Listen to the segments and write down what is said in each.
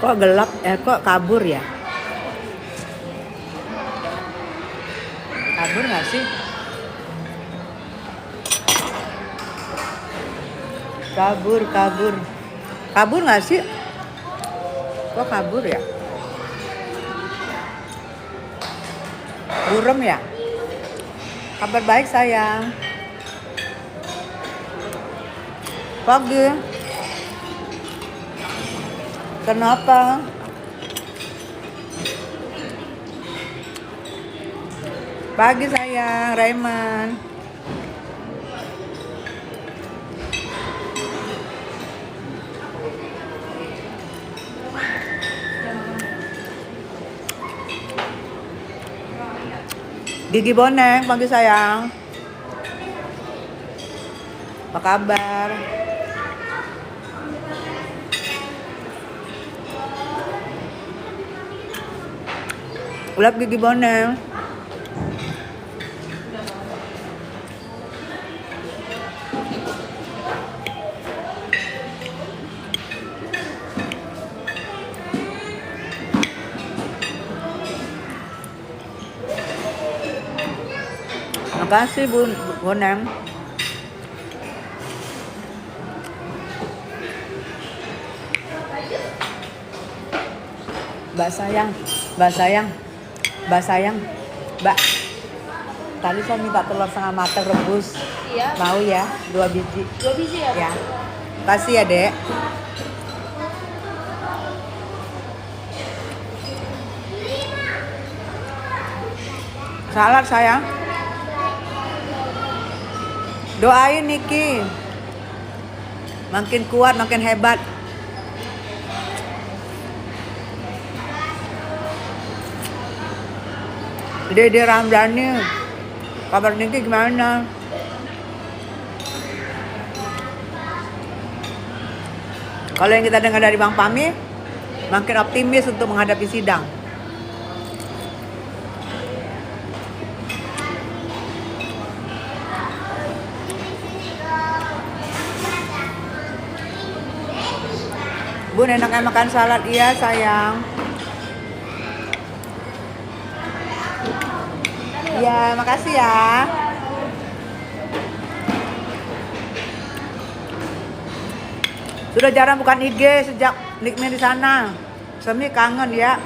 Kok gelap, kok kabur ya? Kabur nggak sih? Kabur nggak sih? Kok kabur ya? Burem ya? Kabar baik sayang. Pagi. Kenapa? Pagi sayang, Raiman. Gigi Boneng, pagi sayang. Apa kabar? Ulap Gigi Boneng. Makasih Boneng. Mbak sayang. Mbak, tadi saya minta telur setengah matang rebus. Iya. Mau ya, 2 biji. 2 biji ya? Ya. Kasih ya, Dek. Salad sayang. Doain Niki. Makin kuat, makin hebat. Dede Ramdhani, kabar Niki gimana? Kalau yang kita dengar dari Bang Pami, makin optimis untuk menghadapi sidang. Bun, enaknya makan salad? Iya sayang. Iya, makasih ya. Sudah jarang bukan IG sejak niknya di sana. Semi kangen ya.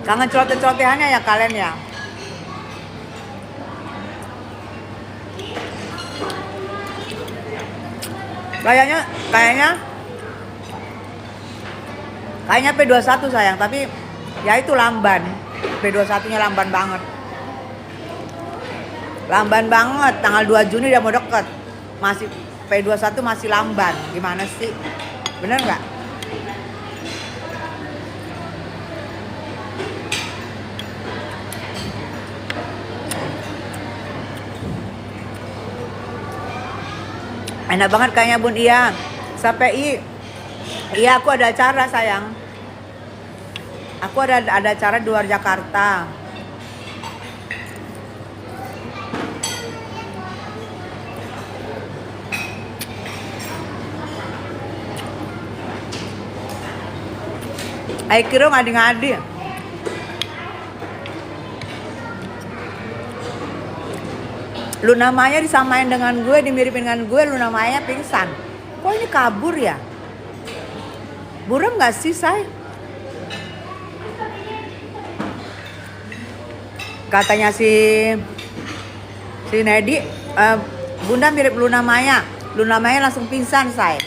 Kangen celoteh-celotehannya ya kalian ya. Kayaknya P21 sayang, tapi ya itu lamban. P21-nya lamban banget. Tanggal 2 Juni udah mau deket. Masih P21 masih lamban. Gimana sih? Bener nggak? Enak banget kayaknya Bun. Iya. Sampai iya, aku ada acara sayang. Aku ada acara di luar Jakarta. Ayo kira ngadi-ngadi. Luna Maya disamain dengan gue, dimiripin dengan gue. Luna Maya pingsan. Kok ini kabur ya? Buram gak sih say? Katanya si Nedi, Bunda mirip Luna Maya. Luna Maya langsung pingsan say.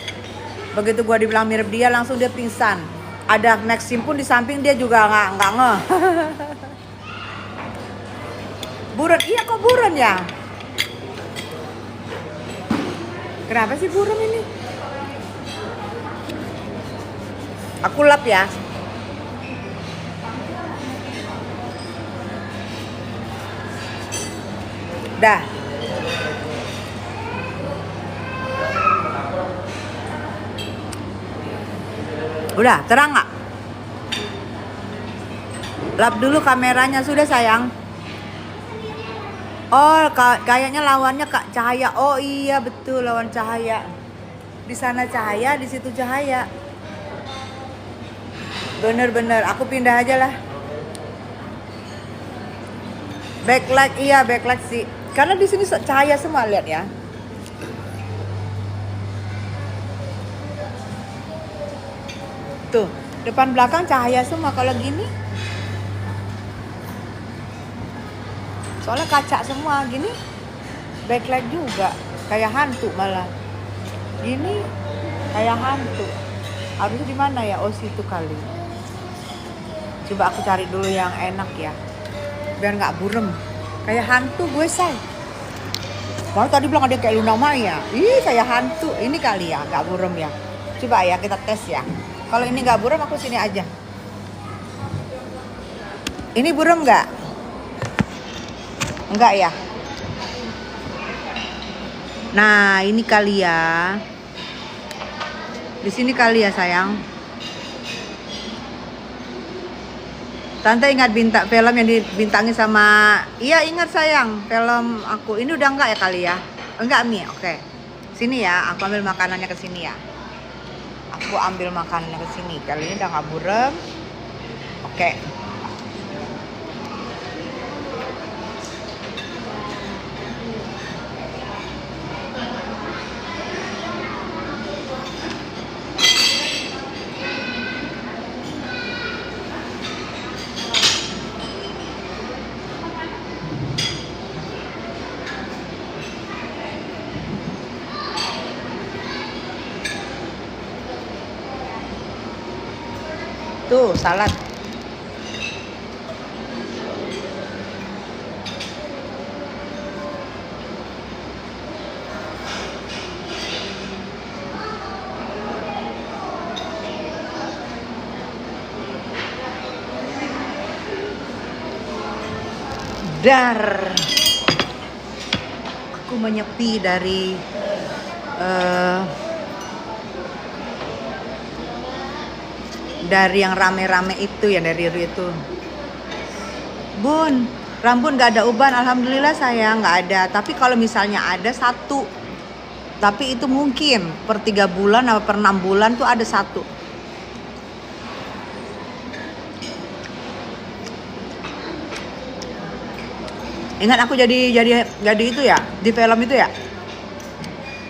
Begitu gue dibilang mirip dia, langsung dia pingsan. Ada Maxim pun di samping, dia juga nggak ngeh. Buron, iya kok buron ya? Kenapa sih buron ini? Aku lap ya. Dah. Udah, terang nggak? Lap dulu kameranya, sudah sayang. Oh, kayaknya lawannya Kak Cahaya. Oh iya betul, lawan Cahaya. Di sana Cahaya, di situ Cahaya. Bener-bener, aku pindah aja lah. Backlight, iya backlight sih. Karena di sini cahaya semua, lihat ya. Tuh, depan belakang cahaya semua. Kalau gini, soalnya kaca semua. Gini, backlight juga. Kayak hantu malah. Gini, kayak hantu. Harusnya di mana ya? Oh situ kali. Coba aku cari dulu yang enak ya. Biar nggak burem. Kayak hantu gue say. Malah tadi bilang ada kayak Luna Maya. Ih kayak hantu. Ini kali ya, nggak burem ya. Coba ya kita tes ya. Kalau ini nggak burem aku sini aja. Ini burem nggak? Enggak ya. Nah ini kali ya. Di sini kali ya sayang. Tante ingat film yang dibintangi sama, iya ingat sayang, film aku. Ini udah enggak ya kali ya? Enggak Mi, oke. Sini ya, aku ambil makanannya ke sini ya. Aku ambil makanannya ke sini. Kali ini udah nggak burem. Oke. Tuh, salad. Dar. Aku menyepi dari yang rame-rame itu ya, dari itu. Bun, rambut nggak ada uban, alhamdulillah sayang nggak ada. Tapi kalau misalnya ada satu, tapi itu mungkin per 3 bulan atau per 6 bulan tuh ada satu. Ingat aku jadi itu ya di film itu ya,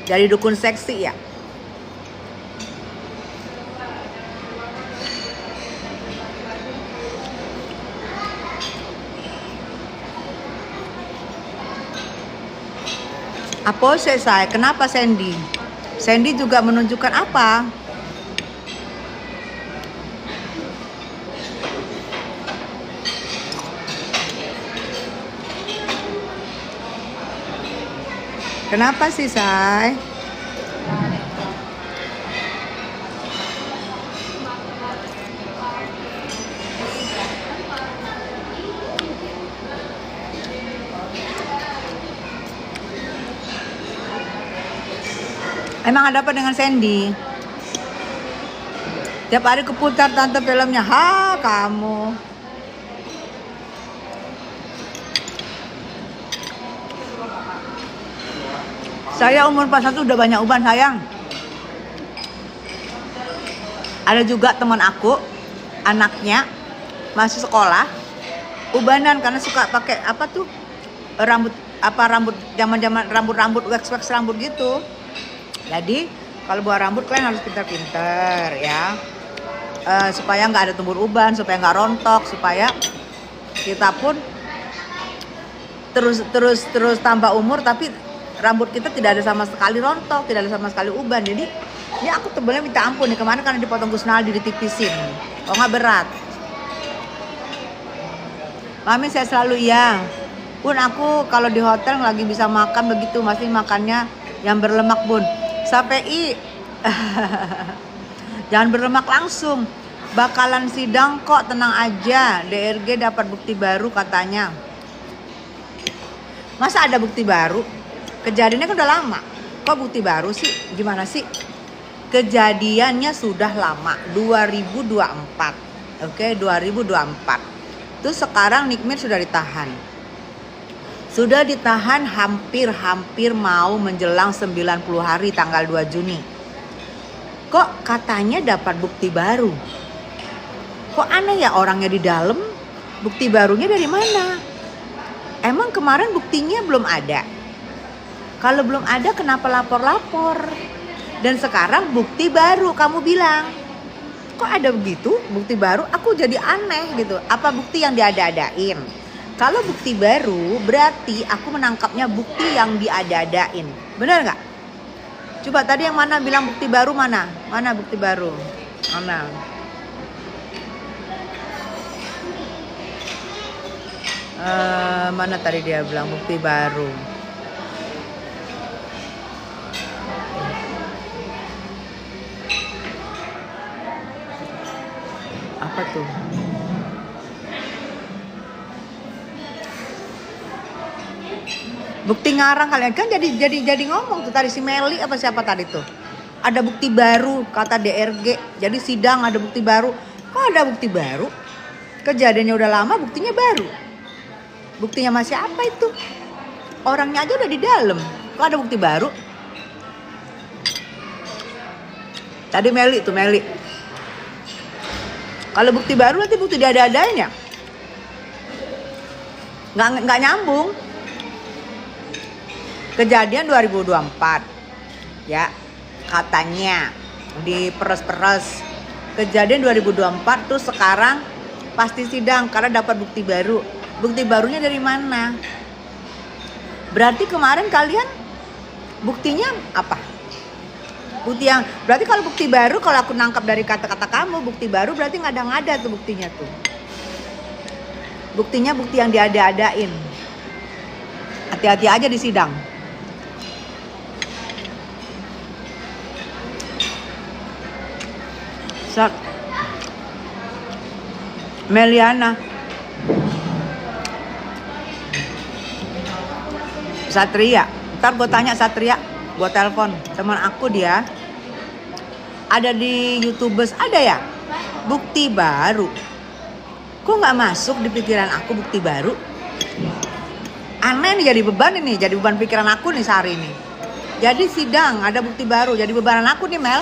jadi dukun seksi ya. Apa saya? Kenapa Sandy? Sandy juga menunjukkan apa? Kenapa sih, Say? Emang ada apa dengan Sandy? Tiap hari keputar tante filmnya. Ha, kamu. Saya umur 41 udah banyak uban sayang. Ada juga teman aku, anaknya masih sekolah, ubanan karena suka pakai apa tuh rambut zaman rambut wax rambut gitu. Jadi kalau buat rambut kalian harus pintar-pintar ya, supaya nggak ada tumbuh uban, supaya nggak rontok, supaya kita pun terus tambah umur tapi rambut kita tidak ada sama sekali rontok, tidak ada sama sekali uban. Jadi ini aku tebelnya minta ampun nih, kemarin karena dipotong Kusnaldi, ditipisin, oh nggak berat. Mami saya selalu iya. Bun aku kalau di hotel lagi bisa makan begitu, masih makannya yang berlemak bun. Sampai Jangan berlemak langsung. Bakalan sidang kok, tenang aja. DRG dapat bukti baru katanya. Masa ada bukti baru? Kejadiannya kan udah lama. Kok bukti baru sih? Gimana sih? Kejadiannya sudah lama, 2024. Oke, 2024. Terus sekarang Nick Mir sudah ditahan. Sudah ditahan hampir mau menjelang 90 hari tanggal 2 Juni. Kok katanya dapat bukti baru? Kok aneh ya, orangnya di dalam, bukti barunya dari mana? Emang kemarin buktinya belum ada? Kalau belum ada kenapa lapor-lapor? Dan sekarang bukti baru kamu bilang. Kok ada begitu bukti baru? Aku jadi aneh gitu. Apa bukti yang diada-adain? Kalau bukti baru berarti aku menangkapnya bukti yang diada-adain. Benar nggak? Coba tadi yang mana bilang bukti baru mana? Mana bukti baru? Mana? Mana tadi dia bilang bukti baru? Apa tuh? Bukti ngarang kalian kan jadi ngomong tuh tadi si Meli apa siapa tadi tuh. Ada bukti baru kata DRG. Jadi sidang ada bukti baru. Kok ada bukti baru? Kejadiannya udah lama, buktinya baru. Buktinya masih apa itu? Orangnya aja udah di dalam. Kok ada bukti baru? Tadi Meli tuh Meli. Kalau bukti baru nanti bukti diada-adain ya? Nggak nyambung. Kejadian 2024 ya katanya diperes-peres. Kejadian 2024 tuh sekarang pasti sidang karena dapat bukti baru. Bukti barunya dari mana? Berarti kemarin kalian buktinya apa? Bukti yang berarti kalau bukti baru, kalau aku nangkap dari kata-kata kamu, bukti baru berarti nggak ada tuh buktinya tuh. Buktinya bukti yang diada-adain. Hati-hati aja di sidang. Meliana Satria, ntar gue tanya Satria, gue telepon teman aku dia ada di YouTubers ada ya bukti baru. Kok nggak masuk di pikiran aku bukti baru? Aneh nih, jadi beban ini, jadi beban pikiran aku nih sehari ini. Jadi sidang ada bukti baru, jadi bebanan aku nih Mel.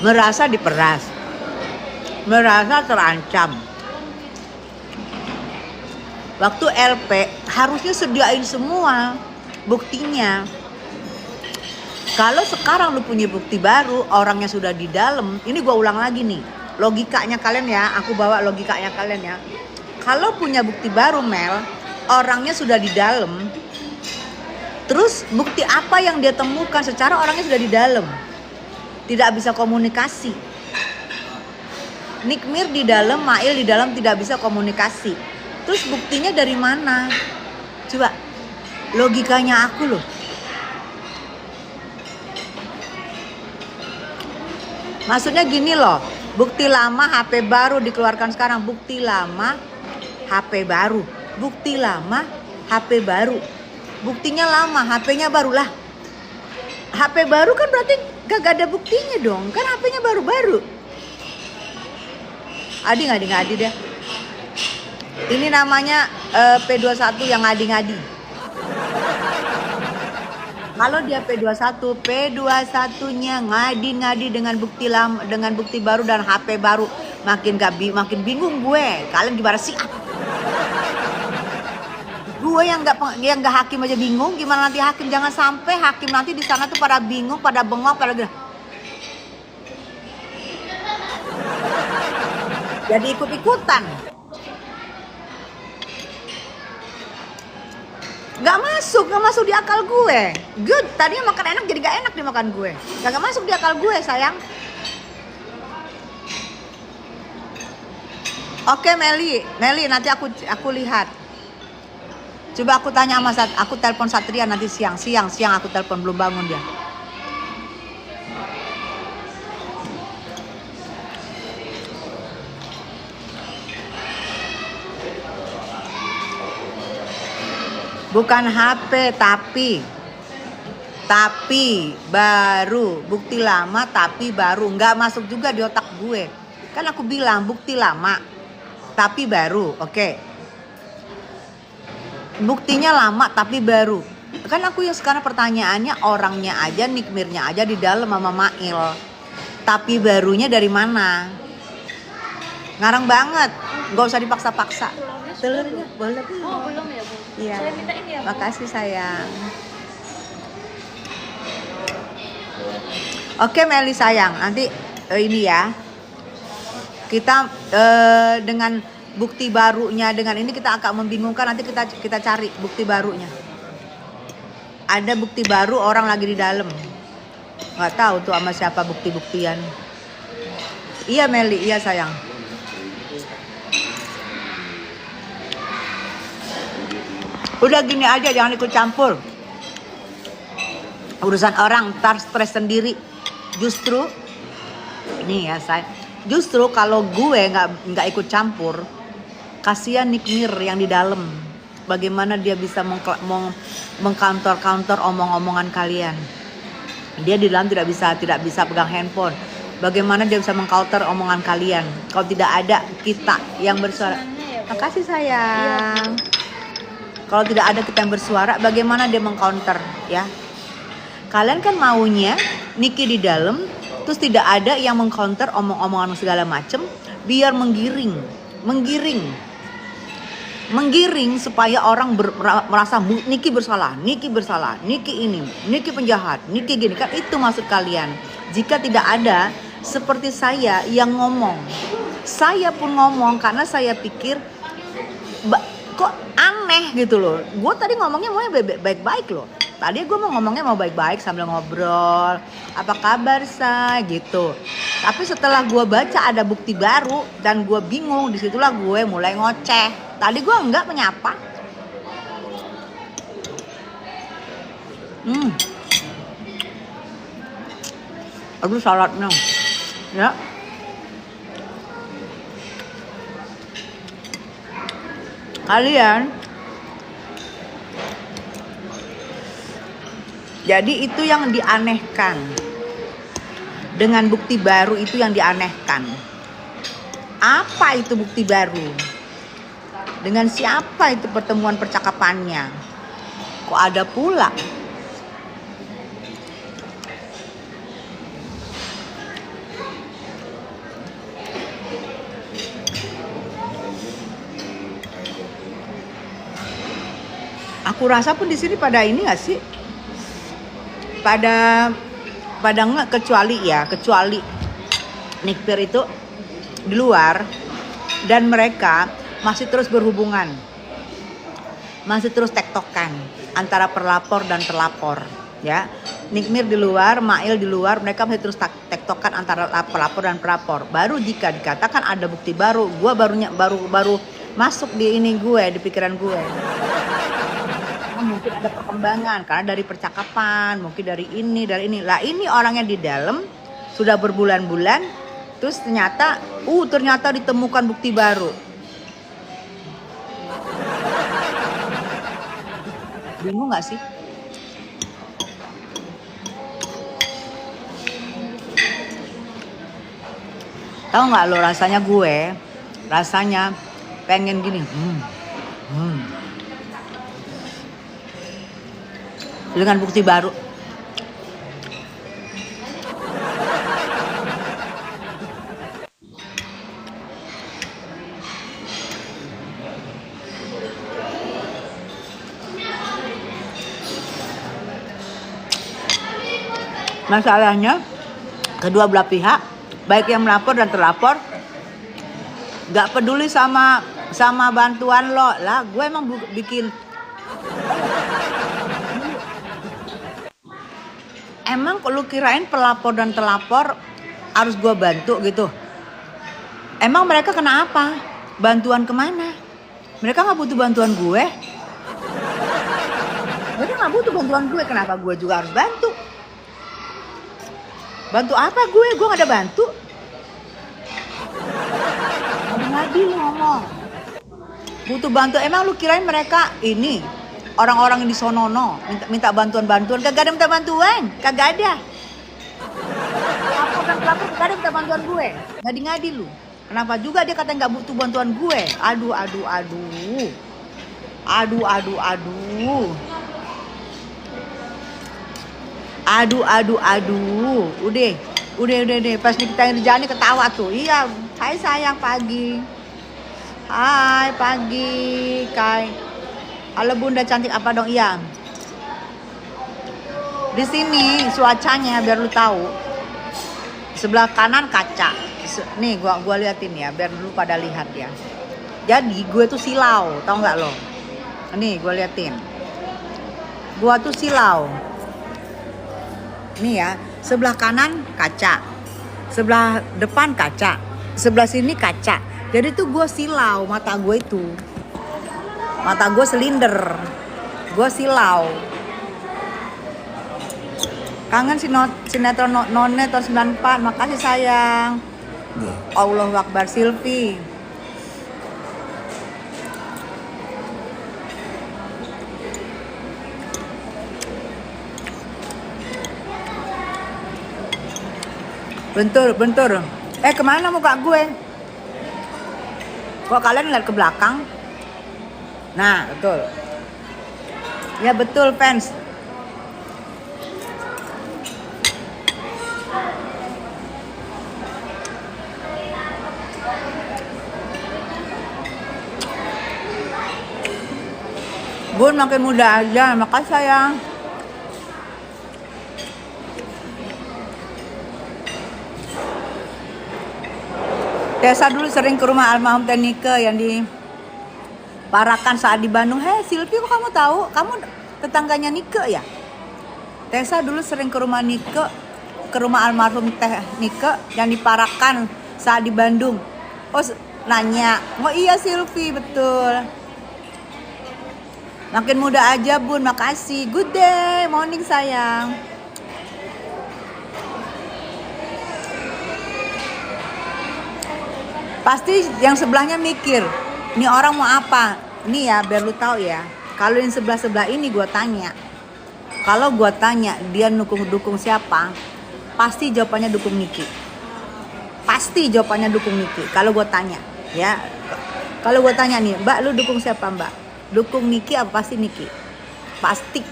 merasa diperas, merasa terancam. Waktu LP harusnya sediain semua buktinya. Kalau sekarang lu punya bukti baru, orangnya sudah di dalam. Ini gua ulang lagi nih, logikanya kalian ya, aku bawa logikanya kalian ya. Kalau punya bukti baru Mel, orangnya sudah di dalam. Terus bukti apa yang dia temukan secara orangnya sudah di dalam? Tidak bisa komunikasi. Nick Mir di dalam, Mail di dalam tidak bisa komunikasi. Terus buktinya dari mana? Coba logikanya aku loh. Maksudnya gini loh, bukti lama HP baru dikeluarkan sekarang. Bukti lama HP baru. Bukti lama HP baru. Buktinya lama, HP-nya baru lah. HP baru kan berarti gak ada buktinya dong. Kan HP-nya baru-baru. Adi deh. Ini namanya P21 yang ngadi-ngadi. Kalau dia P21, P21-nya ngadi-ngadi dengan bukti lama, dengan bukti baru dan HP baru. Makin bingung gue. Kalian gimana sih? Gue yang nggak hakim aja bingung, gimana nanti hakim? Jangan sampai hakim nanti di sana tuh pada bingung, pada bengong, pada gitu. Jadi ikut-ikutan. Nggak masuk di akal gue. Good, tadinya makan enak jadi nggak enak dimakan gue. Nggak masuk di akal gue sayang. Oke Meli, nanti aku lihat. Coba aku tanya sama aku telepon Satria nanti siang aku telepon, belum bangun dia. Bukan HP tapi baru, bukti lama tapi baru, nggak masuk juga di otak gue. Kan aku bilang bukti lama tapi baru, oke. Buktinya lama tapi baru. Kan aku yang sekarang pertanyaannya orangnya aja, Nikmirnya aja di dalam sama Mail. Tapi barunya dari mana? Ngarang banget, nggak usah dipaksa-paksa. Telurnya boleh belum? Oh belum ya Bu? Iya. Saya mintain ya Bu. Makasih sayang. Oke Meli sayang, nanti ini ya. Kita dengan bukti barunya, dengan ini kita agak membingungkan, nanti kita cari bukti barunya. Ada bukti baru orang lagi di dalam. Nggak tahu tuh sama siapa bukti-buktian. Iya Meli, iya sayang. Udah gini aja, jangan ikut campur urusan orang, ntar stres sendiri. Justru ini ya saya, justru kalau gue nggak ikut campur, kasihan Nikmir yang di dalam. Bagaimana dia bisa mengcounter omong-omongan kalian? Dia di dalam tidak bisa pegang handphone. Bagaimana dia bisa mengcounter omongan kalian? Kalau tidak ada kita yang bersuara. Makasih sayang. Kalau tidak ada kita yang bersuara, bagaimana dia mengcounter ya? Kalian kan maunya Niki di dalam, terus tidak ada yang mengcounter omong-omongan segala macem, biar menggiring supaya orang merasa Niki bersalah, Niki ini, Niki penjahat, Niki gini. Kan itu maksud kalian. Jika tidak ada seperti saya yang ngomong, saya pun ngomong karena saya pikir kok aneh gitu loh. Gue tadi ngomongnya mau baik-baik loh. Tadi gue ngomongnya mau baik-baik sambil ngobrol, apa kabar say gitu. Tapi setelah gue baca ada bukti baru dan gue bingung, disitulah gue mulai ngoceh. Tadi gue enggak menyapa. Aduh saladnya, ya. Kalian, jadi itu yang dianehkan. Dengan bukti baru itu yang dianehkan. Apa itu bukti baru? Dengan siapa itu pertemuan percakapannya? Kok ada pula? Aku rasa pun di sini pada ini nggak sih? Pada nggak, kecuali Nikpir itu di luar dan mereka masih terus berhubungan, masih terus tektokan antara pelapor dan terlapor, ya. Nikmir di luar, Mail di luar, mereka masih terus tektokan antara pelapor dan pelapor. Baru jika dikatakan ada bukti baru, gue baru masuk di ini gue, di pikiran gue. Mungkin ada perkembangan karena dari percakapan, mungkin dari ini. Lah ini orangnya di dalam sudah berbulan-bulan, terus ternyata ditemukan bukti baru. Bingung nggak sih? Tahu nggak lo rasanya pengen gini. Dengan bukti baru. Masalahnya kedua belah pihak, baik yang melapor dan terlapor, gak peduli sama bantuan lo. Lah gue emang bikin, emang lu kirain pelapor dan terlapor harus gue bantu gitu? Emang mereka kenapa? Bantuan kemana? Mereka nggak butuh bantuan gue. Mereka nggak butuh bantuan gue. Kenapa gue juga harus bantu? Bantu apa gue? Gue nggak ada bantu. Ngadi ngomong. Butuh bantu. Emang lu kirain mereka ini orang-orang di sonono minta bantuan-bantuan? Kagak ada minta bantuan. Kagak ada. Apa pelapor kagak ada minta bantuan gue. Ngadi-ngadi lu. Kenapa juga dia kata nggak butuh bantuan gue? Aduh. Udah. Pas nih kita di jalan ketawa tuh. Iya, hai sayang pagi. Hai pagi, Kai. Halo Bunda cantik apa dong? Iya. Di sini cuacanya biar lu tahu. Sebelah kanan kaca. Nih gua liatin ya biar dulu pada lihat ya. Jadi gue tuh silau, tau nggak lo? Nih gue liatin. Gua tuh silau. Nih ya, sebelah kanan kaca, sebelah depan kaca, sebelah sini kaca. Jadi tuh gue silau mata gue itu. Mata gue silinder. Gue silau. Kangen sinetron None tahun 94. Makasih sayang. Allahu Akbar Silvi. Bentur. Kemana muka gue? Kok kalian ngeliat ke belakang? Nah, betul. Ya betul fans. Bun makin muda aja, makasih sayang. Tessa dulu sering ke rumah almarhum Teh Nike yang di Parakan saat di Bandung. Hei Silvi, kok kamu tahu? Kamu tetangganya Nike ya? Tessa dulu sering ke rumah Nike, ke rumah almarhum Teh Nike yang di Parakan saat di Bandung. Oh nanya, oh iya Silvi betul. Makin muda aja Bun, makasih. Good day, morning sayang. Pasti yang sebelahnya mikir, ini orang mau apa? Nih ya, biar lu tahu ya. Kalau yang sebelah ini gue tanya. Kalau gue tanya dia dukung siapa? Pasti jawabannya dukung Niki. Pasti jawabannya dukung Niki. Kalau gue tanya, ya. Kalau gue tanya nih, Mbak lu dukung siapa Mbak? Dukung Niki apa pasti Niki? Pasti.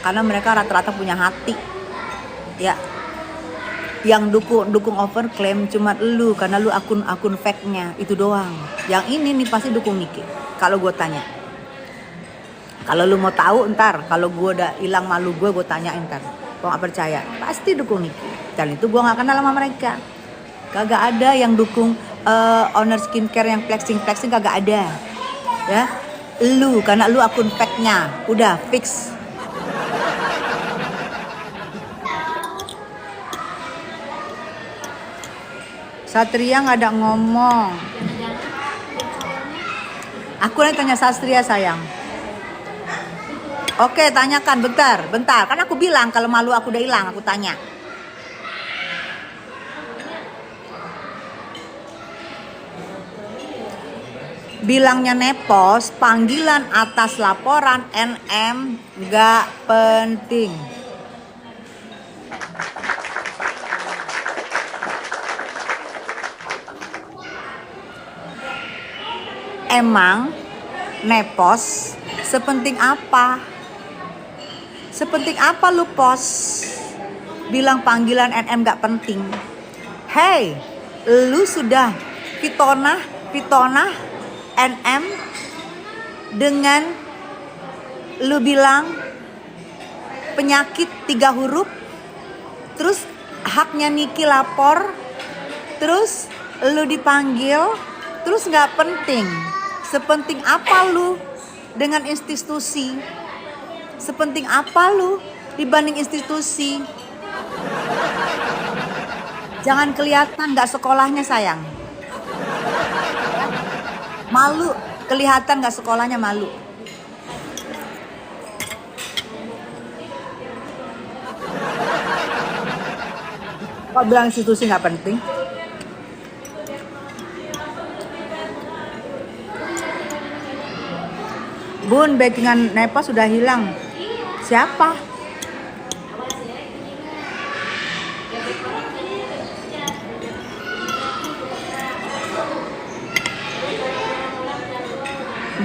Karena mereka rata-rata punya hati. Ya. Yang dukung overclaim cuma lu karena lu akun fake-nya itu doang. Yang ini nih pasti dukung Niki. Kalau gue tanya. Kalau lu mau tahu ntar, kalau gue udah hilang malu gue tanyain ntar. Kalau nggak percaya, pasti dukung Niki. Dan itu gue nggak kenal sama mereka. Kagak ada yang dukung owner skincare yang flexing kagak ada. Ya, lu karena lu akun fake-nya udah fix. Satria nggak ada ngomong. Aku nih tanya Satria sayang. Oke, tanyakan bentar. Kan aku bilang kalau malu aku udah hilang, aku tanya. Bilangnya nepos, panggilan atas laporan NM gak penting. Emang nepos sepenting apa? Sepenting apa lu pos? Bilang panggilan NM gak penting. Hey, lu sudah Fitona NM dengan lu bilang penyakit 3 huruf, terus haknya Niki lapor, terus lu dipanggil, terus nggak penting. Sepenting apa lu dengan institusi? Sepenting apa lu dibanding institusi? Jangan kelihatan nggak sekolahnya sayang. Malu, kelihatan nggak sekolahnya malu. Kok bilang institusi nggak penting? Bun, backingan Nepa sudah hilang. Siapa?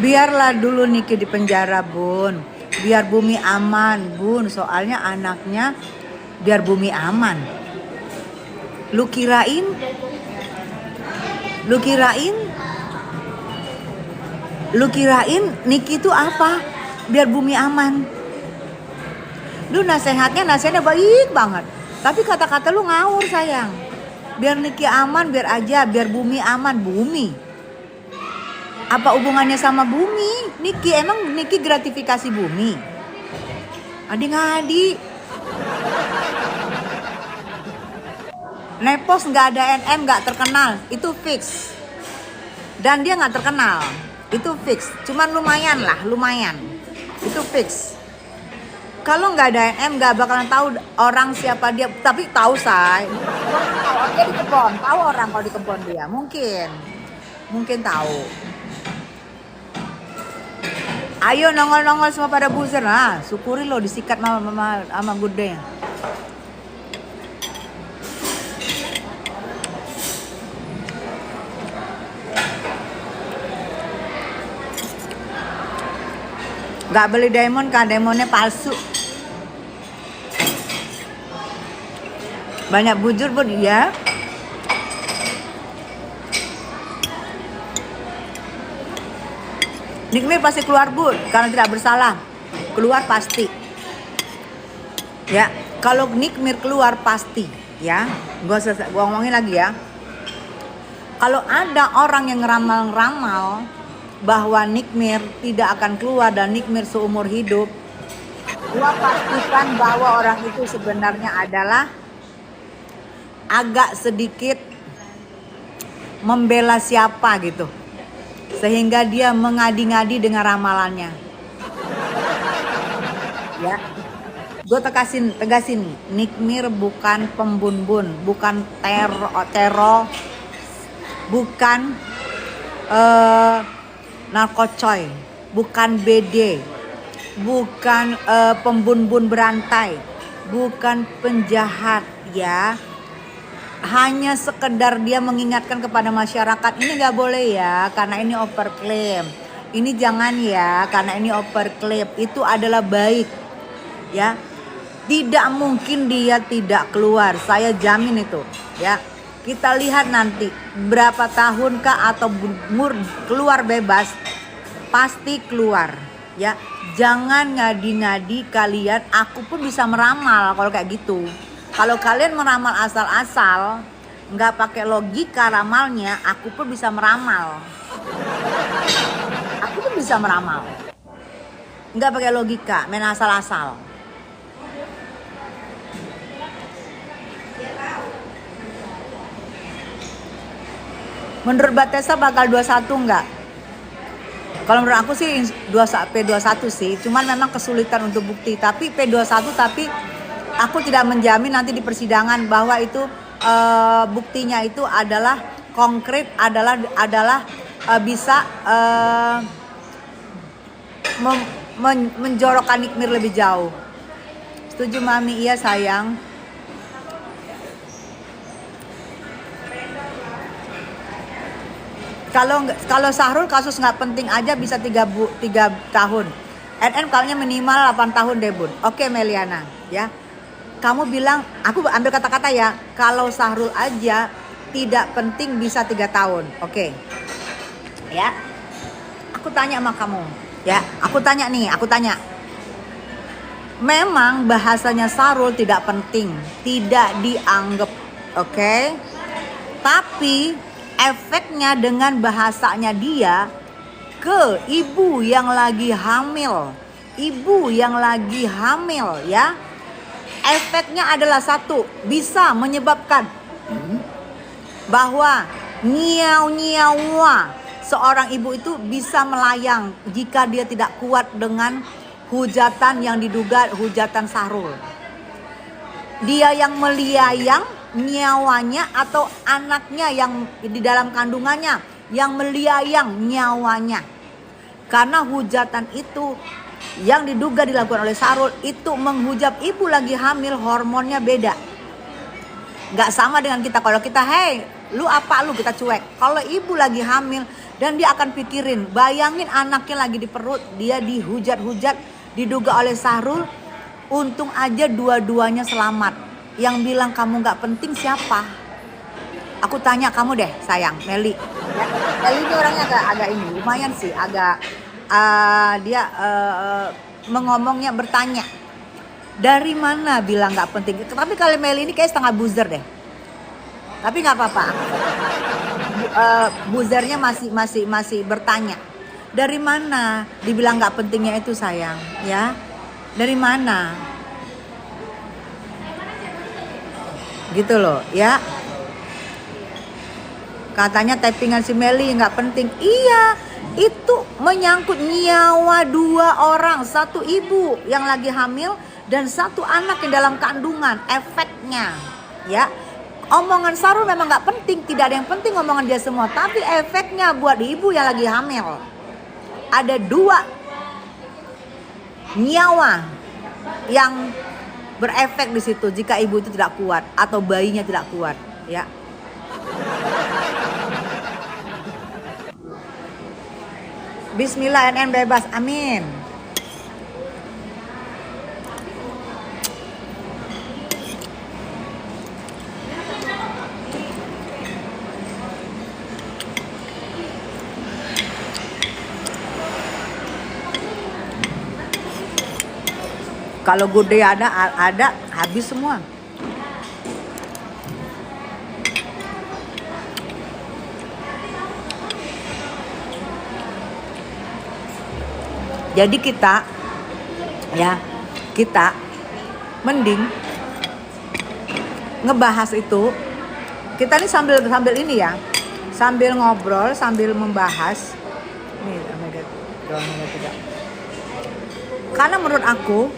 Biarlah dulu Niki di penjara, Bun. Biar bumi aman, Bun. Soalnya anaknya biar bumi aman. Lu kirain Niki itu apa? Biar bumi aman. Lu nasihatnya baik banget. Tapi kata-kata lu ngawur, sayang. Biar Niki aman, biar aja. Biar bumi aman. Bumi. Apa hubungannya sama bumi? Emang Niki gratifikasi bumi? Adi-ngadi. Nepos nggak ada NM, nggak terkenal. Itu fix. Dan dia nggak terkenal. Itu fix. Cuman lumayan. Itu fix. Kalau nggak ada NM nggak bakalan tahu orang siapa dia. Tapi tahu say. Dia di kebon. Tahu orang kalau di kebon dia. Mungkin tahu. Ayo nongol-nongol semua pada buzzer. Nah, syukuri lo disikat sama Gude. Gak beli diamond kan, diamondnya palsu. Banyak bujur pun iya. Nikmir pasti keluar, Bu, karena tidak bersalah. Keluar pasti. Ya, kalau Nikmir keluar pasti, ya. Gua ngomongin lagi ya. Kalau ada orang yang ngeramal-ngeramal bahwa Nikmir tidak akan keluar dan Nikmir seumur hidup, gua pastikan bahwa orang itu sebenarnya adalah agak sedikit membela siapa gitu. Sehingga dia mengadi-ngadi dengan ramalannya. Ya. Gue tegasin, Nikmir bukan pembun-bun, bukan teror, bukan narkocoy, bukan BD, bukan pembun-bun berantai, bukan penjahat, ya. Hanya sekedar dia mengingatkan kepada masyarakat, ini nggak boleh ya, karena ini overclaim. Ini jangan ya, karena ini overclaim. Itu adalah baik, ya. Tidak mungkin dia tidak keluar, saya jamin itu, ya. Kita lihat nanti berapa tahunkah atau umur keluar bebas, pasti keluar, ya. Jangan ngadi-ngadi kalian. Aku pun bisa meramal kalau kayak gitu. Kalau kalian meramal asal-asal, nggak pakai logika ramalnya, aku pun bisa meramal. Nggak pakai logika, main asal-asal. Menurut Batesa bakal 21 nggak? Kalau menurut aku sih P21 sih, cuman memang kesulitan untuk bukti. Tapi P21 tapi aku tidak menjamin nanti di persidangan bahwa itu buktinya itu adalah konkret, adalah bisa menjorokkan Nikmir lebih jauh. Setuju Mami? Iya sayang. Kalau Sahrul kasus nggak penting aja bisa 3 tahun. NN kalinya minimal 8 tahun deh, Bun. Oke Meliana, ya. Kamu bilang, aku ambil kata-kata ya, kalau Sahrul aja tidak penting bisa 3 tahun. Oke. Ya. Aku tanya sama kamu, ya. Aku tanya. Memang bahasanya Sahrul tidak penting, tidak dianggap, oke? Tapi efeknya dengan bahasanya dia ke ibu yang lagi hamil, ya. Efeknya adalah satu, bisa menyebabkan bahwa seorang ibu itu bisa melayang jika dia tidak kuat dengan hujatan yang diduga hujatan Sahrul. Dia yang meliayang nyawanya atau anaknya yang di dalam kandungannya yang meliayang nyawanya. Karena hujatan itu yang diduga dilakukan oleh Sahrul itu menghujat ibu lagi hamil, hormonnya beda. Gak sama dengan kita. Kalau kita, hey, lu apa lu, kita cuek. Kalau ibu lagi hamil dan dia akan pikirin, bayangin anaknya lagi di perut, dia dihujat-hujat, diduga oleh Sahrul. Untung aja dua-duanya selamat. Yang bilang kamu gak penting siapa? Aku tanya kamu deh sayang, Meli. Ya, Meli ini orangnya agak ini, lumayan sih, agak dia mengomongnya bertanya. Dari mana bilang gak penting? Tapi kalau Meli ini kayak setengah buzzer deh. Tapi gak apa-apa. Buzzernya masih bertanya. Dari mana dibilang gak pentingnya itu sayang? Ya, dari mana? Gitu loh, ya. Katanya tappingan si Meli nggak penting. Iya, itu menyangkut nyawa 2 orang, 1 ibu yang lagi hamil dan 1 anak yang dalam kandungan. Efeknya, ya. Omongan Sahrul memang nggak penting, tidak ada yang penting omongan dia semua. Tapi efeknya buat ibu yang lagi hamil, ada 2 nyawa yang berefek di situ jika ibu itu tidak kuat atau bayinya tidak kuat, ya. Bismillah, NN bebas, amin. Kalau gede ada habis semua. Jadi kita mending ngebahas itu. Kita nih sambil ini ya, sambil ngobrol, sambil membahas. Nih, omega 3. Karena menurut aku,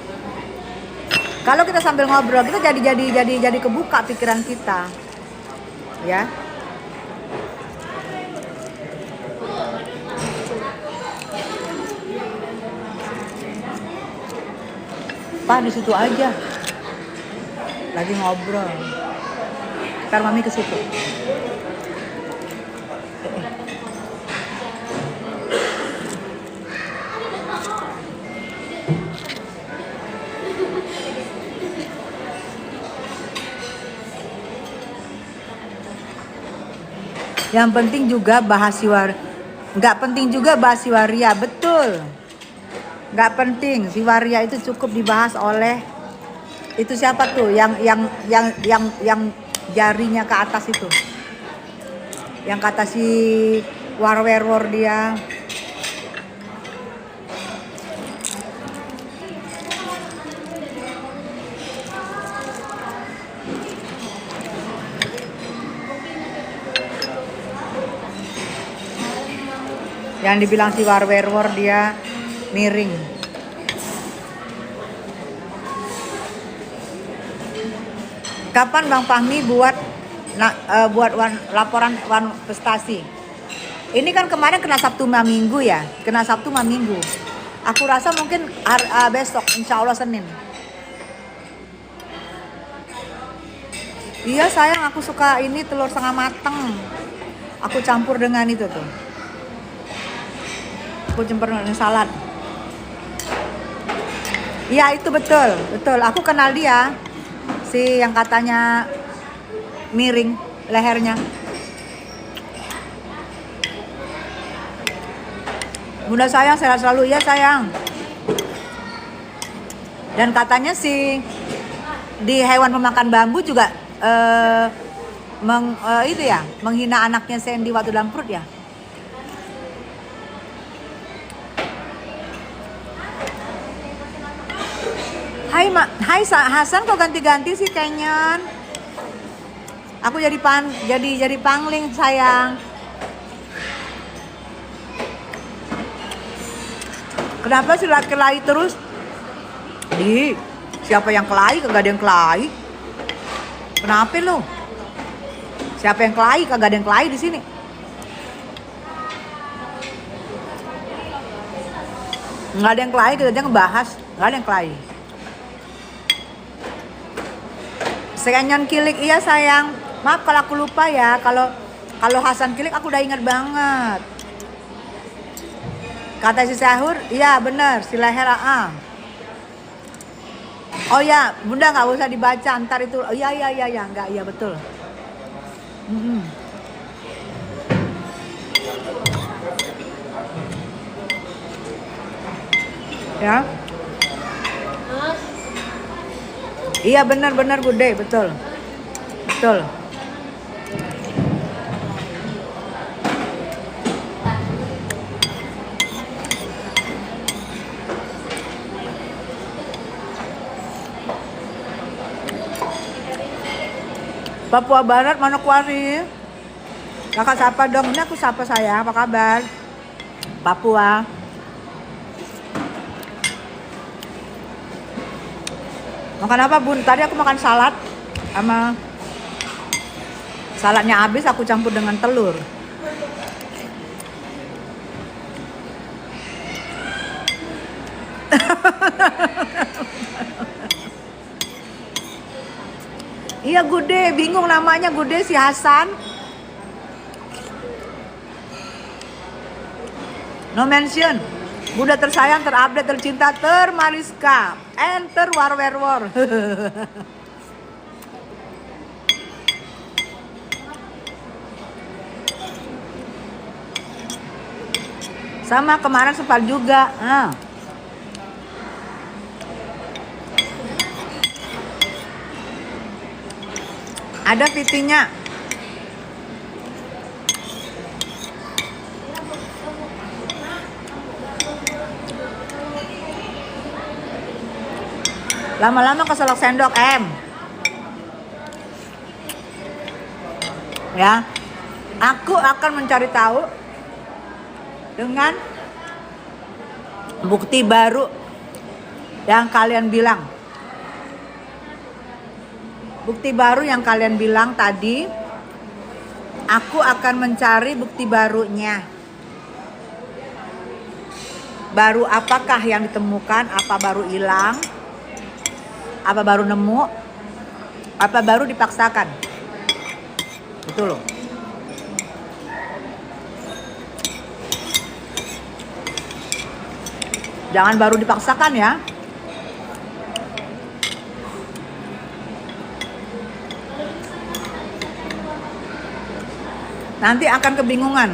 kalau kita sambil ngobrol, kita jadi kebuka pikiran kita, ya. Pak di situ aja, lagi ngobrol. Ntar mami ke situ. Yang penting juga bahas nggak penting juga bahas si waria, betul. Nggak penting, si waria itu cukup dibahas oleh itu siapa tuh yang jarinya ke atas itu, yang kata si warwerwor dia. Yang dibilang si warwerwor dia miring. Kapan Bang Fahmi buat laporan prestasi? Ini kan kemarin kena Sabtu ma Minggu ya, kena Sabtu ma Minggu. Aku rasa mungkin besok, insya Allah Senin. Iya sayang, aku suka ini telur setengah mateng. Aku campur dengan itu tuh. Aku campur dengan salad. Iya itu betul. Aku kenal dia, si yang katanya miring lehernya. Bunda sayang sehat selalu, ya sayang. Dan katanya si di hewan pemakan bambu juga itu ya, menghina anaknya Sandy waktu dalam perut ya. Hai Hasan, kok ganti-ganti sih kayaknya? Aku jadi pangling sayang. Kenapa sih kelahi terus? Ih, siapa yang kelahi? Kagak ada yang kelahi. Kenapa lo? Siapa yang kelahi? Kagak ada yang kelahi di sini. Nggak ada yang kelahi, kita aja ngebahas. Nggak ada yang kelahi. Senyon Kilik, iya sayang. Maaf kalau aku lupa ya. Kalau Hasan Kilik aku udah ingat banget. Kata si Sahur, iya bener, si leher Oh ya, Bunda nggak usah dibaca, ntar itu. Oh iya, nggak, iya betul. Ya. Iya benar Bude, betul. Betul. Papua Barat, Manokwari. Kakak sapa dong, ini aku sapa saya, apa kabar? Papua. Makan apa Bun? Tadi aku makan salad sama saladnya habis aku campur dengan telur. Iya Gude, bingung namanya Gude si Hasan. No mention. Bunda tersayang, terupdate, tercinta, termariska. Enter war. Sama kemarin sempat juga. Ada VT-nya. Lama-lama keselak sendok ya. Aku akan mencari tahu dengan bukti baru yang kalian bilang. Bukti baru yang kalian bilang tadi, aku akan mencari bukti barunya. Baru apakah yang ditemukan? Apa baru hilang? Apa baru nemu? Apa baru dipaksakan? Itu loh. Jangan baru dipaksakan ya. Nanti akan kebingungan.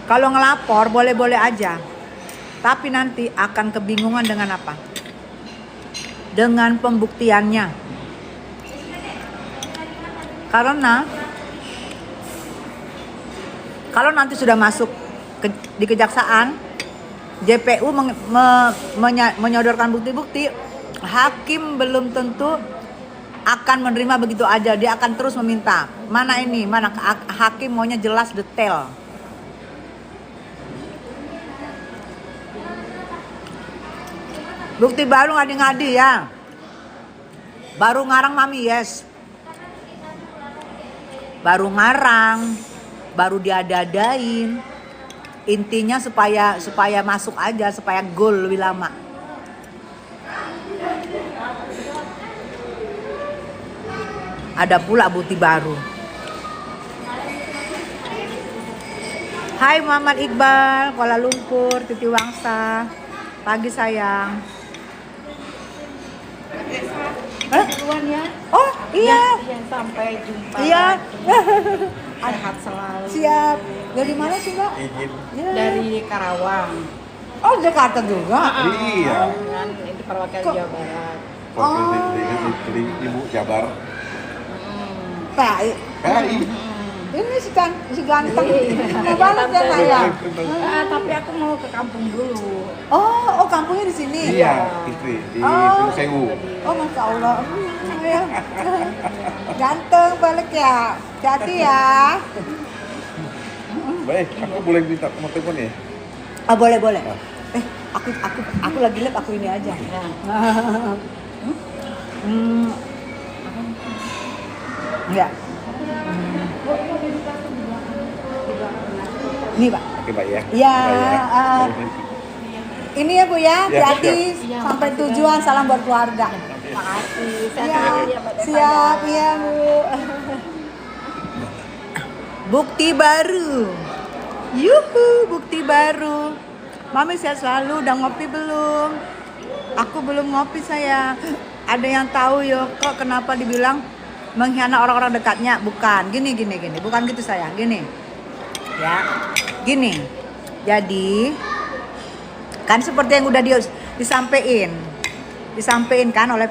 Kalau ngelapor boleh-boleh aja. Tapi nanti akan kebingungan dengan apa? Dengan pembuktiannya. Karena kalau nanti sudah masuk di kejaksaan, JPU menyodorkan bukti-bukti, hakim belum tentu akan menerima begitu aja. Dia akan terus meminta. Mana hakim maunya jelas detail. Bukti baru ngadi-ngadi ya. Baru ngarang mami yes. Baru ngarang, baru diada-adain. Intinya supaya masuk aja, supaya goal lebih lama. Ada pula bukti baru. Hai Muhammad Iqbal, Kuala Lumpur, Titi Wangsa. Pagi sayang. Duluan ya. Oh iya. Ya, sampai jumpa. Iya. Sehat selalu. Siap. Dari mana sih Mbak? Ya. Dari Karawang. Oh Jakarta juga. Iya. Kan itu perwakilan Jawa Barat. Jadi Ibu Jabar. PAI. Ini si ganteng. Mau banget ya saya. Tapi aku mau ke kampung dulu. Oh kampungnya di sini. Iya, itu di Gunung Sewu. Oh Masya Allah. Ya. Ganteng balik ya. Hati ya. Baik, aku boleh minta nomor telepon ya? Boleh. Aku lagi live, aku ini aja. Nah, Hmm. Enggak. Ini Pak. Oke Pak ya. Iya, Pak, ini ya Bu ya, Ya, hati-hati siap. sampai tujuan, salam buat keluarga. makasih. Sehat Iya, selalu ya Mbak Deva. siap ya Bu. Bukti baru. Yuhu, bukti baru. Mami sehat selalu, udah ngopi belum? Aku belum ngopi sayang. Ada yang tahu yo kok kenapa dibilang mengkhianat orang-orang dekatnya? Bukan, gini. Bukan gitu sayang, gini. Ya, gini. Jadi kan seperti yang udah disampaikan kan oleh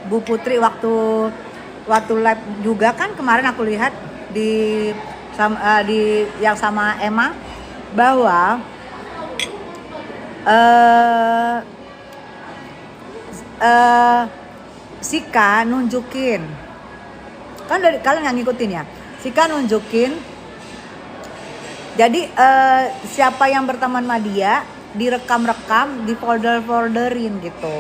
Bu Putri waktu live juga kan kemarin aku lihat di yang sama Emma bahwa Sika nunjukin kan dari kalian yang ngikutin ya, Sika nunjukin jadi siapa yang berteman sama dia direkam-rekam, di folderin gitu.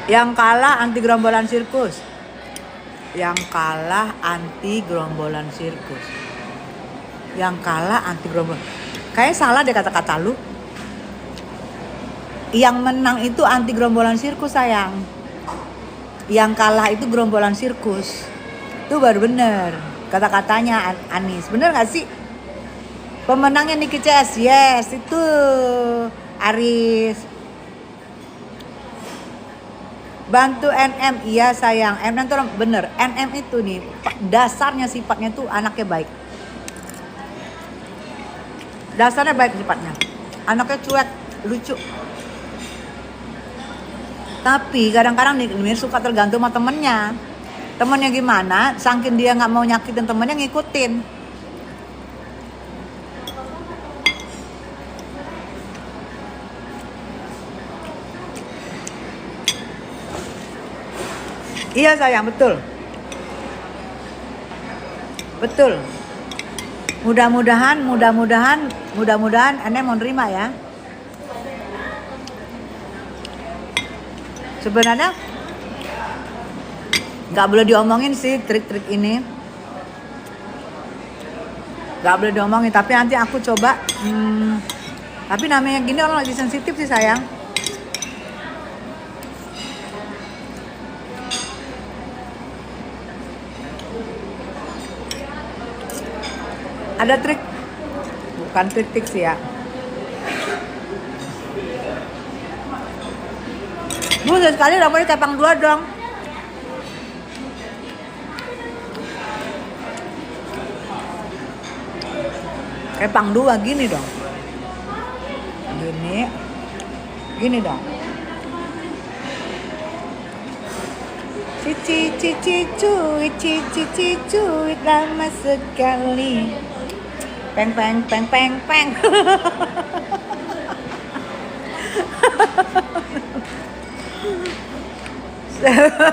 Yang kalah anti gerombolan sirkus. Kayaknya salah deh kata-kata lu. Yang menang itu anti gerombolan sirkus sayang. Yang kalah itu gerombolan sirkus. Itu baru bener kata-katanya Anis. Bener gak sih? Pemenangnya Niki CS. Yes, itu Aris. Bantu NM, iya sayang. NM tuh bener. NM itu nih dasarnya sifatnya tuh anaknya baik. Dasarnya baik sifatnya. Anaknya cuek, lucu. Tapi kadang-kadang nih suka tergantung sama temennya. Temennya gimana? Saking dia nggak mau nyakitin temennya ngikutin. Iya sayang, betul. Mudah-mudahan Anda mau nerima ya. Sebenarnya nggak boleh diomongin sih trik-trik ini. Nggak boleh diomongin, tapi nanti aku coba. Tapi namanya gini orang lagi sensitif sih sayang. Ada trik, bukan trik sih ya. Bu, sekali rambutnya kepang 2 dong. Kepang 2 gini dong. Gini dong. Cici lama sekali. Peng.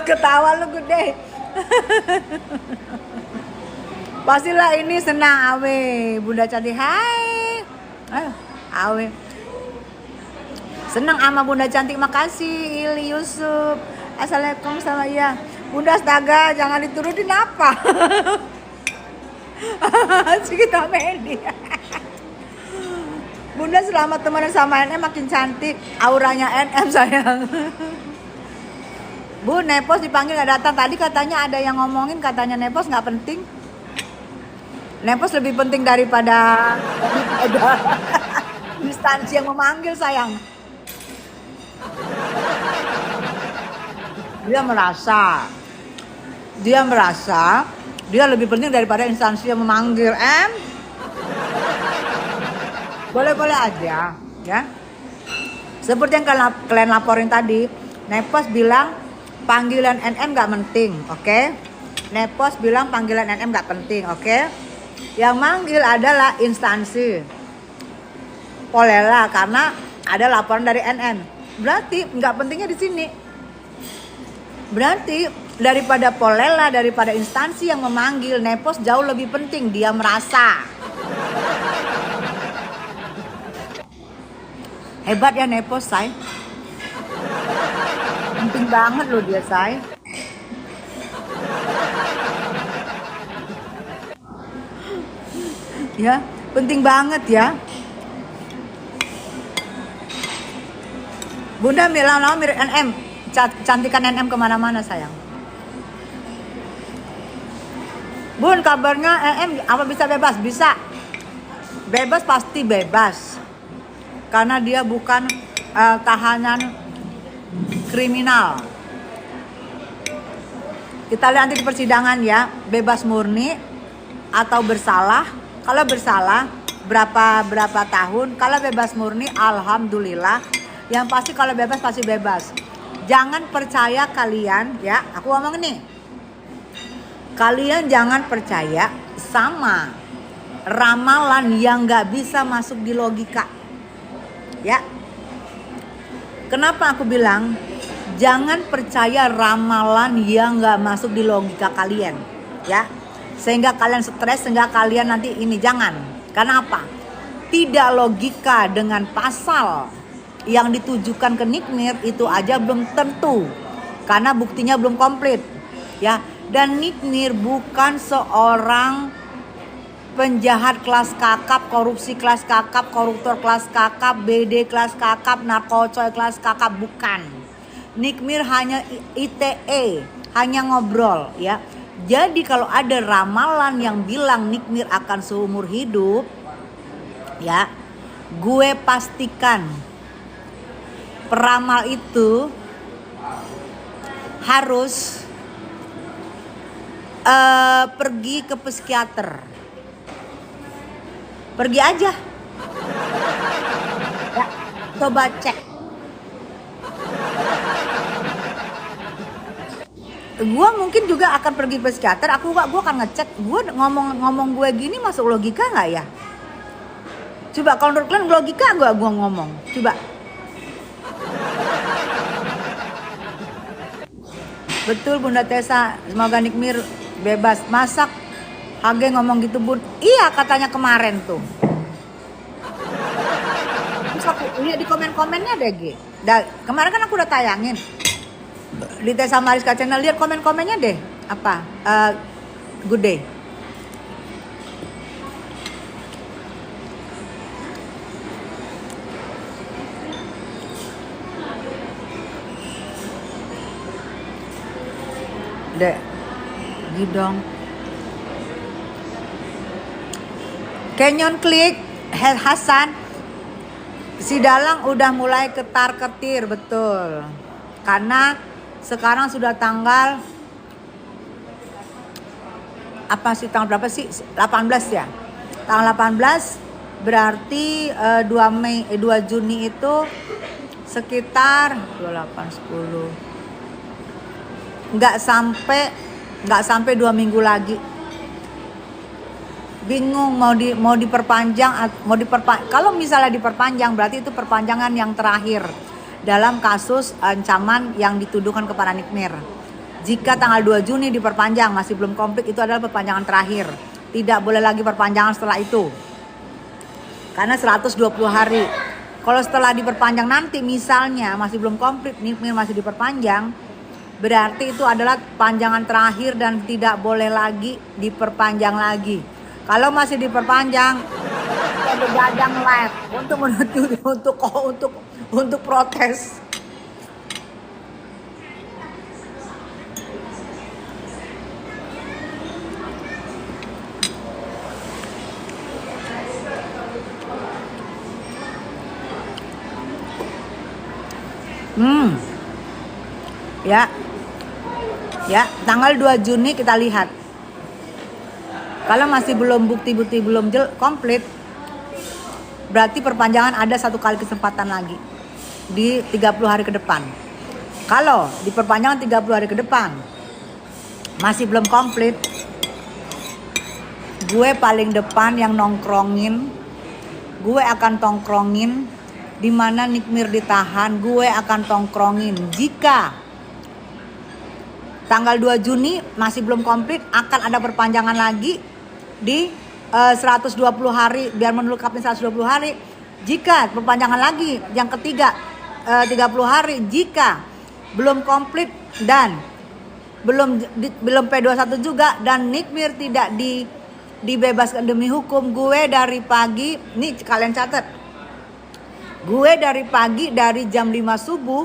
Ketawa lu gede. Pastilah ini senang Awe. Bunda cantik, hai. Awe. Senang ama Bunda cantik, makasih Ili Yusuf. Assalamualaikum sama ya. Bunda astaga, jangan diturutin apa. Kita Medi. Bunda selamat temenan sama NM makin cantik. Auranya NM sayang. Bu, Nepos dipanggil gak datang. Tadi katanya ada yang ngomongin katanya Nepos gak penting. Nepos lebih penting daripada instansi yang memanggil sayang. Dia merasa dia lebih penting daripada instansi yang memanggil. Boleh-boleh aja ya. Seperti yang kalian laporin tadi, Nepos bilang panggilan NM gak penting, oke? Nepos bilang panggilan NM gak penting, oke? Yang manggil adalah instansi Polela karena ada laporan dari NM. Berarti nggak pentingnya di sini. Berarti Daripada Polela, daripada instansi yang memanggil, Nepos jauh lebih penting. Dia merasa hebat ya Nepos, say. Penting banget loh dia, say. Ya, penting banget ya. Bunda lama-lama mirip NM. Cantikan NM kemana-mana, sayang. Bun, kabarnya NM apa bisa bebas? Bisa. Bebas pasti bebas. Karena dia bukan tahanan kriminal. Kita lihat nanti di persidangan ya, bebas murni atau bersalah. Kalau bersalah berapa tahun, kalau bebas murni alhamdulillah. Yang pasti kalau bebas pasti bebas. Jangan percaya kalian ya, aku ngomong nih. Kalian jangan percaya sama ramalan yang gak bisa masuk di logika. Ya. Kenapa aku bilang jangan percaya ramalan yang gak masuk di logika kalian. Ya. Sehingga kalian stres, sehingga kalian nanti ini, jangan. Karena apa? Tidak logika dengan pasal yang ditujukan ke Nikmir itu aja belum tentu. Karena buktinya belum komplit. Ya. Dan Nikmir bukan seorang penjahat kelas kakap, korupsi kelas kakap, koruptor kelas kakap, BD kelas kakap, narkocoy kelas kakap, bukan. Nikmir hanya ITE, hanya ngobrol ya. Jadi kalau ada ramalan yang bilang Nikmir akan seumur hidup, ya, gue pastikan peramal itu harus pergi ke psikiater. Pergi aja. Ya, coba cek. Gue mungkin juga akan pergi ke psikiater. Gue akan ngecek. Gue ngomong gue gini masuk logika nggak ya? Coba kalau menurut kalian logika gue ngomong. Coba. Betul Bunda Tessa. Semoga Nikmir bebas. Masak Hage ngomong gitu Bun. Iya katanya kemarin tuh. Terus aku lihat di komen-komennya deh G. Kemarin kan aku udah tayangin di Tessa Mariska Channel, lihat komen-komennya deh. Apa? Good day. Dek, gidong. Canyon Klik, Hasan, si Dalang udah mulai ketar-ketir, betul. Karena sekarang sudah tanggal apa sih, tanggal berapa sih? 18 ya. Tanggal 18 berarti 2 Juni itu sekitar 28 10. Nggak sampai 2 minggu lagi. Bingung mau diperpanjang. Kalau misalnya diperpanjang berarti itu perpanjangan yang terakhir dalam kasus ancaman yang dituduhkan kepada Nikmir. Jika tanggal 2 Juni diperpanjang masih belum komplit, itu adalah perpanjangan terakhir. Tidak boleh lagi perpanjangan setelah itu. Karena 120 hari. Kalau setelah diperpanjang nanti misalnya masih belum komplit, Nikmir masih diperpanjang, berarti itu adalah panjangan terakhir dan tidak boleh lagi diperpanjang lagi. Kalau masih diperpanjang, kita begadang live untuk protes. Ya, tanggal 2 Juni kita lihat. Kalau masih belum bukti-bukti belum komplit, berarti perpanjangan ada 1 kali kesempatan lagi di 30 hari ke depan. Kalau di perpanjangan 30 hari ke depan masih belum komplit, gue paling depan yang nongkrongin, gue akan tongkrongin di mana Nikmir ditahan, gue akan tongkrongin. Jika tanggal 2 Juni masih belum komplit, akan ada perpanjangan lagi di 120 hari, biar menelukapin 120 hari. Jika perpanjangan lagi yang ketiga 30 hari, jika belum komplit dan belum P21 juga, dan Nikmir tidak dibebaskan demi hukum, gue dari pagi, nih kalian catat, gue dari pagi, dari jam 5 subuh,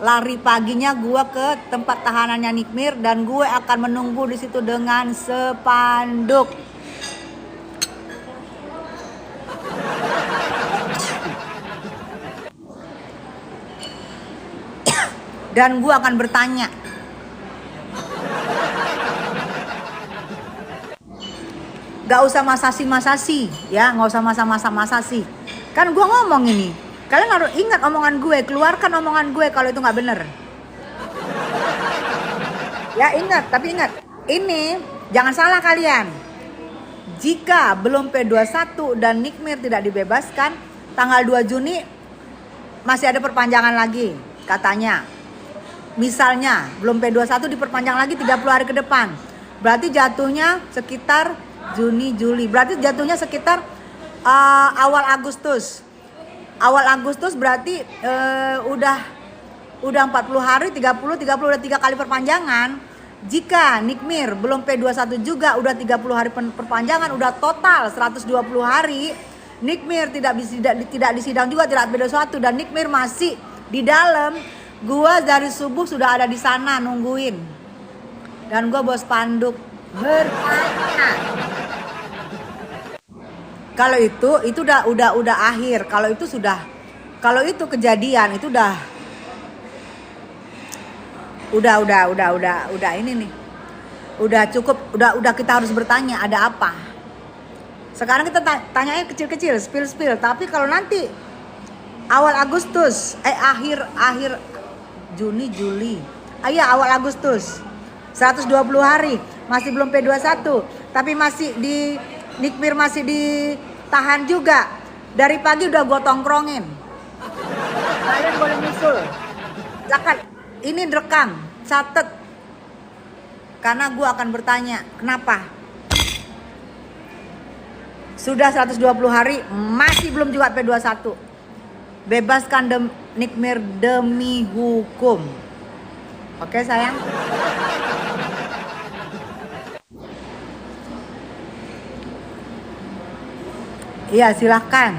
lari paginya gue ke tempat tahanannya Nikmir, dan gue akan menunggu di situ dengan spanduk. Dan gue akan bertanya, gak usah masasi ya, gak usah masasi. Kan gue ngomong ini, kalian harus ingat omongan gue, keluarkan omongan gue kalau itu gak bener. Ya ingat, tapi ingat, ini jangan salah kalian. Jika belum P21 dan Nikmir tidak dibebaskan, tanggal 2 Juni masih ada perpanjangan lagi katanya. Misalnya belum P21 diperpanjang lagi 30 hari ke depan. Berarti jatuhnya sekitar Juni, Juli. Berarti jatuhnya sekitar awal Agustus. Awal Agustus berarti udah 40 hari, 30 udah 3 kali perpanjangan. Jika Nikmir belum P21 juga udah 30 hari perpanjangan, udah total 120 hari. Nikmir tidak disidang juga, tidak P21, dan Nikmir masih di dalam. Gua dari subuh sudah ada di sana nungguin. Dan gua bawa spanduk bertanya. Kalau itu udah akhir. Kalau itu kejadian, itu udah ini nih. Udah cukup, udah kita harus bertanya ada apa. Sekarang kita tanyanya kecil-kecil, spill. Tapi kalau nanti awal Agustus, akhir Juni, Juli. Awal Agustus. 120 hari, masih belum P21, tapi masih di Nikmir masih ditahan juga. Dari pagi udah gue tongkrongin. Kalian boleh nyusul. Silakan. Ini direkam, catet. Karena gue akan bertanya, kenapa? Sudah 120 hari, masih belum juga P21. Bebaskan Nikmir demi hukum. Oke sayang? Iya silahkan.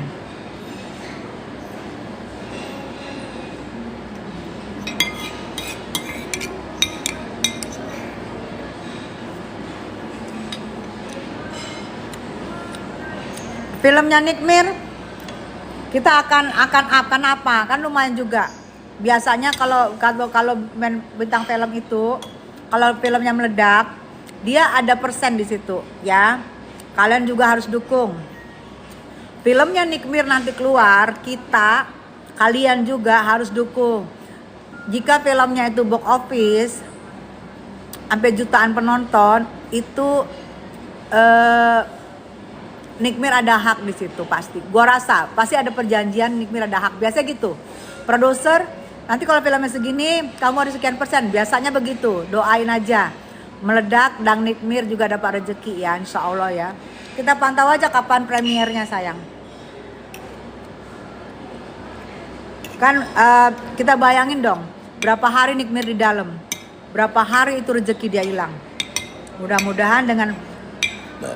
Filmnya Nikmir kita akan apa? Kan lumayan juga. Biasanya kalau main bintang film itu, kalau filmnya meledak, dia ada persen di situ, ya. Kalian juga harus dukung. Filmnya Nikmir nanti keluar, kalian juga harus dukung. Jika filmnya itu box office sampai jutaan penonton, itu Nikmir ada hak di situ pasti. Gua rasa pasti ada perjanjian Nikmir ada hak. Biasa gitu. Produser, nanti kalau filmnya segini, kamu harus sekian persen. Biasanya begitu. Doain aja. Meledak dan Nikmir juga dapat rezeki ya, insya Allah ya. Kita pantau aja kapan premiernya sayang. Kan kita bayangin dong, berapa hari Nikmir di dalam. Berapa hari itu rezeki dia hilang. Mudah-mudahan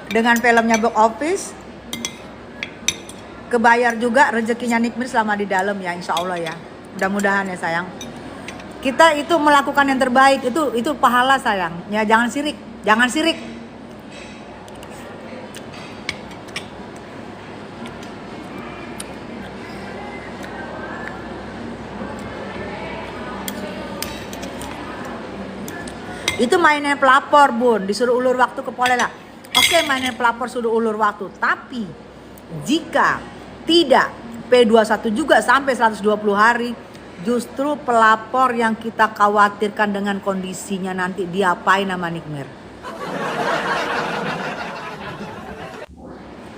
dengan filmnya box office kebayar juga rezekinya Nikmir selama di dalam ya, insya Allah ya. Mudah-mudahan ya sayang. Kita itu melakukan yang terbaik, itu pahala sayang. Ya jangan sirik. Itu mainnya pelapor bun, disuruh ulur waktu ke Polela. Oke, mainnya pelapor suruh ulur waktu. Tapi jika tidak P21 juga sampai 120 hari, justru pelapor yang kita khawatirkan dengan kondisinya nanti diapain sama Nikmir.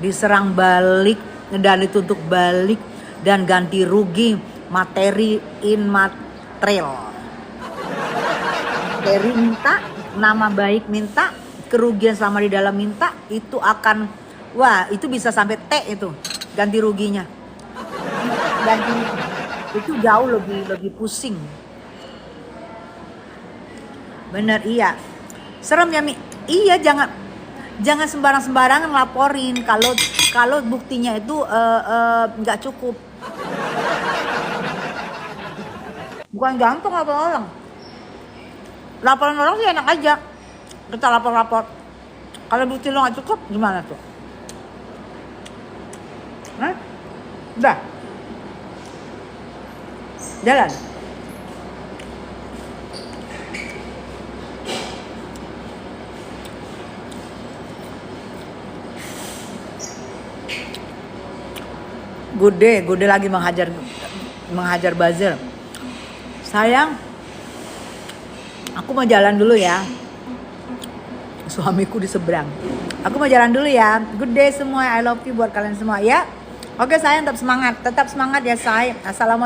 Diserang balik dan dituntut balik dan ganti rugi materi in material. Carry minta, nama baik minta, kerugian selama di dalam minta, itu akan, wah itu bisa sampai T itu ganti ruginya. Ganti itu jauh lebih pusing. Bener iya. Serem ya Mi. Iya, jangan sembarangan laporin kalau buktinya itu nggak cukup. Bukan gantung laporan orang. Laporan orang sih enak aja. Kita lapor. Kalau bukti lo nggak cukup, gimana tuh? Hah? Udah. Jalan. Gude lagi menghajar buzzer. Sayang, aku mau jalan dulu ya. Suamiku di seberang. Aku mau jalan dulu ya. Good day semua. I love you buat kalian semua ya. Oke sayang, tetap semangat ya sayang. Assalamualaikum.